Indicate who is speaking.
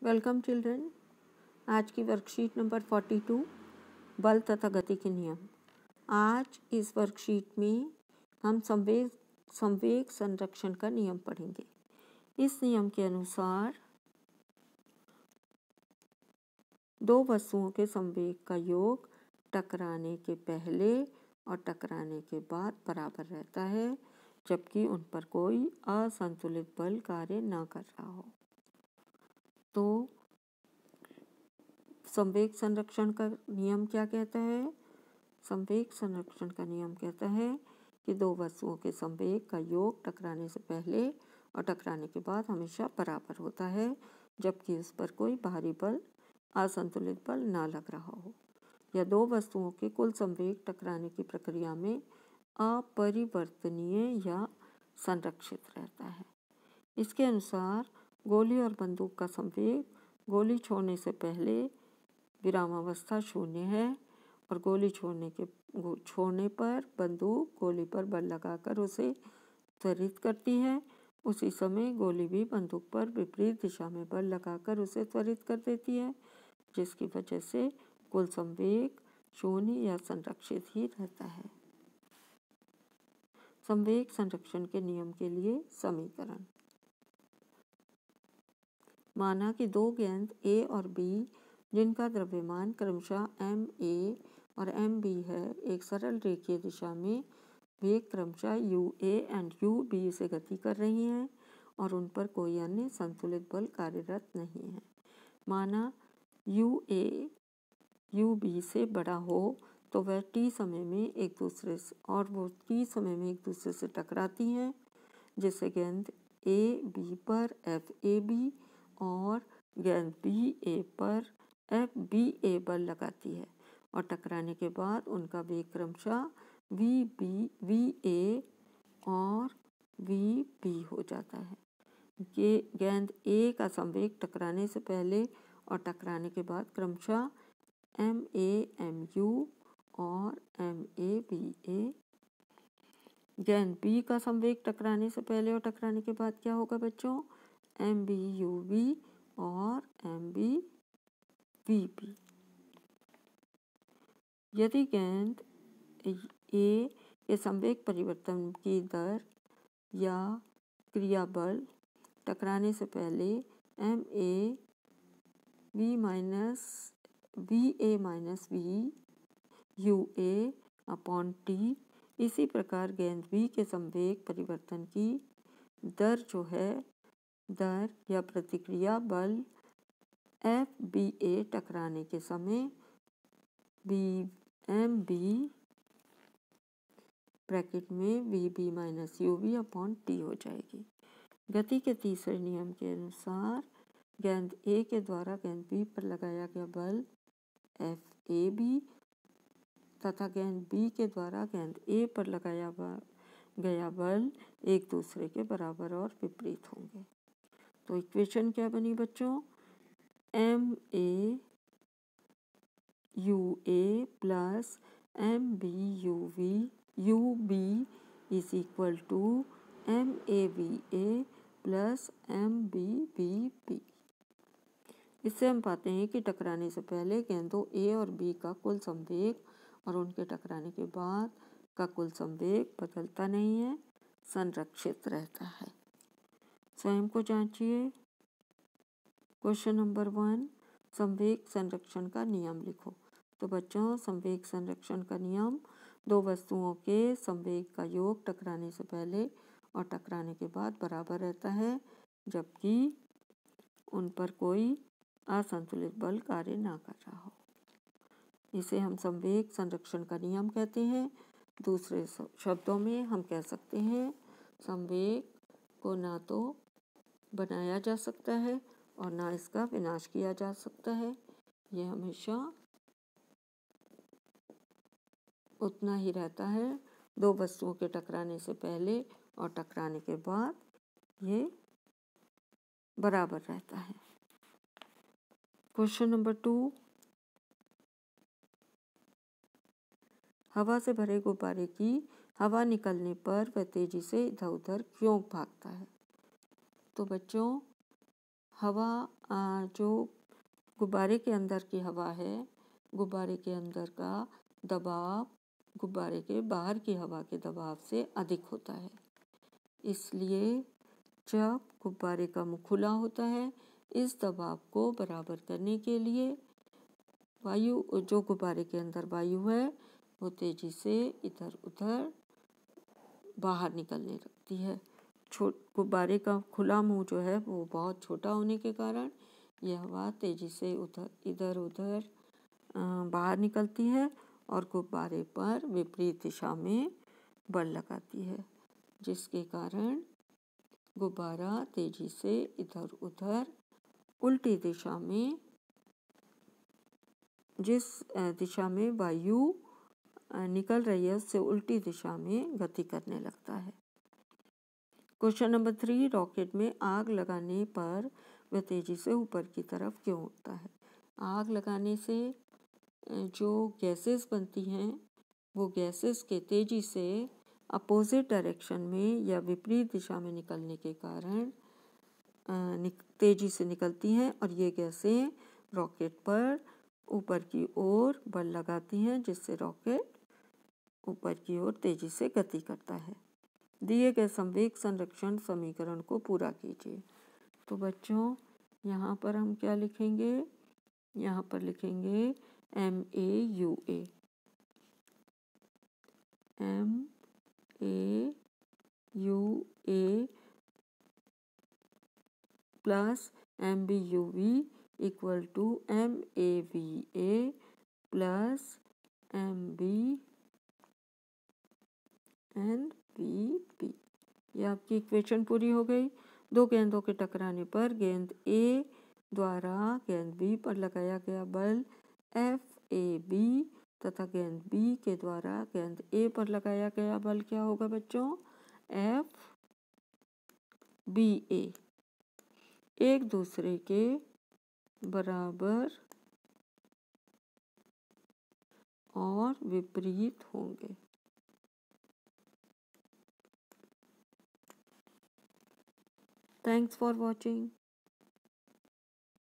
Speaker 1: Welcome children. आज की worksheet number 42 बल तथा गति के नियम। आज इस वर्कशीट में हम संवेग संरक्षण का नियम पढ़ेंगे। इस नियम के अनुसार दो वस्तुओं के संवेग का योग टकराने के पहले और टकराने के बाद बराबर रहता है, जबकि उन पर कोई असंतुलित बल कार्य न कर रहा हो। तो संवेग संरक्षण का नियम क्या कहता है? संवेग संरक्षण का नियम कहता है कि दो वस्तुओं के संवेग का योग टकराने से पहले और टकराने के बाद हमेशा बराबर होता है, जबकि उस पर कोई बाहरी बल, असंतुलित बल ना लग रहा हो। या दो वस्तुओं के कुल संवेग टकराने की प्रक्रिया में अपरिवर्तनीय या संरक्षित रहता है। इसके अनुसार गोली और बंदूक का संवेग गोली छोड़ने से पहले विरामावस्था शून्य है और गोली छोड़ने पर बंदूक गोली पर बल लगाकर उसे त्वरित करती है। उसी समय गोली भी बंदूक पर विपरीत दिशा में बल लगाकर उसे त्वरित कर देती है, जिसकी वजह से कुल संवेग शून्य या संरक्षित ही रहता है। संवेग संरक्षण के नियम के लिए समीकरण। माना कि दो गेंद A और B, जिनका द्रव्यमान क्रमशः ma और mb है, एक सरल रेखीय दिशा में वेग क्रमशः ua एंड ub से गति कर रही हैं और उन पर कोई अन्य संतुलित बल कार्यरत नहीं है। माना ua ub से बड़ा हो तो वह t समय में एक दूसरे से टकराती हैं, जिससे गेंद a b पर fab और गेंद बी ए पर FBA बल लगाती है और टकराने के बाद उनका वेग क्रमशः VA और VB हो जाता है। गेंद A का संवेग टकराने से पहले और टकराने के बाद क्रमशः MAMU और MABA। गेंद B का संवेग टकराने से पहले और टकराने के बाद क्या होगा बच्चों? MBUB और MBVB। यदि गेंद A के संवेग परिवर्तन की दर या क्रिया बल टकराने से पहले VA अपॉन T, इसी प्रकार गेंद B के संवेग परिवर्तन की दर या प्रतिक्रिया बल FBA टकराने के समय MB ब्रैकेट में VB minus UB upon T हो जाएगी। गति के तीसरे नियम के अनुसार गेंद A के द्वारा गेंद B पर लगाया गया बल FAB तथा गेंद B के द्वारा गेंद A पर लगाया गया बल एक दूसरे के बराबर और विपरीत होंगे। तो इक्वेशन क्या बनी बच्चों? MAUA plus MBUB is equal to MAVA plus MBVB। इससे हम पाते हैं कि टकराने से पहले गेंदों A और B का कुल संवेग और उनके टकराने के बाद का कुल संवेग बदलता नहीं है, संरक्षित रहता है। स्वयं को जांचिए। क्वेश्चन नंबर 1, संवेग संरक्षण का नियम लिखो। तो बच्चों, संवेग संरक्षण का नियम दो वस्तुओं के संवेग का योग टकराने से पहले और टकराने के बाद बराबर रहता है, जबकि उन पर कोई असंतुलित बल कार्य ना कर रहा हो। इसे हम संवेग संरक्षण का नियम कहते हैं। दूसरे शब्दों में हम कह सकते हैं संवेग को ना तो बनाया जा सकता है और ना इसका विनाश किया जा सकता है। यह हमेशा उतना ही रहता है। दो वस्तुओं के टकराने से पहले और टकराने के बाद ये बराबर रहता है। क्वेश्चन नंबर 2, हवा से भरे गुब्बारे की हवा निकलने पर वह तेजी से इधर उधर क्यों भागता है? तो बच्चों, हवा जो गुब्बारे के अंदर की हवा है, गुब्बारे के अंदर का दबाव गुब्बारे के बाहर की हवा के दबाव से अधिक होता है। इसलिए जब गुब्बारे का मुंह खुला होता है, इस दबाव को बराबर करने के लिए वायु, जो गुब्बारे के अंदर वायु है, वो तेजी से इधर उधर बाहर निकलने लगती है। गुब्बारे का खुला मुंह जो है वो बहुत छोटा होने के कारण यह हवा तेजी से इधर उधर बाहर निकलती है और गुब्बारे पर विपरीत दिशा में बल लगाती है, जिसके कारण गुब्बारा तेजी से इधर उधर उल्टी दिशा में, जिस दिशा में वायु निकल रही है उससे उल्टी दिशा में गति करने लगता है। क्वेश्चन नंबर 3, रॉकेट में आग लगाने पर वह तेजी से ऊपर की तरफ क्यों उठता है? आग लगाने से जो गैसेस बनती हैं वो गैसेस के तेजी से अपोजिट डायरेक्शन में या विपरीत दिशा में निकलने के कारण तेजी से निकलती हैं और ये गैसें रॉकेट पर ऊपर की ओर बल लगाती हैं, जिससे रॉकेट ऊपर की ओर तेजी से गति करता है। दिए गए संवेग संरक्षण समीकरण को पूरा कीजिए। तो बच्चों यहाँ पर हम क्या लिखेंगे? यहाँ पर लिखेंगे MAUA plus MBUV equal to MAVA plus MBNVP। ये आपकी इक्वेशन पूरी हो गई। दो गेंदों के टकराने पर गेंद A द्वारा गेंद B पर लगाया गया बल FAB तथा गेंद B के द्वारा गेंद A पर लगाया गया बल क्या होगा बच्चों? FBA। एक दूसरे के बराबर और विपरीत होंगे। Thanks for watching.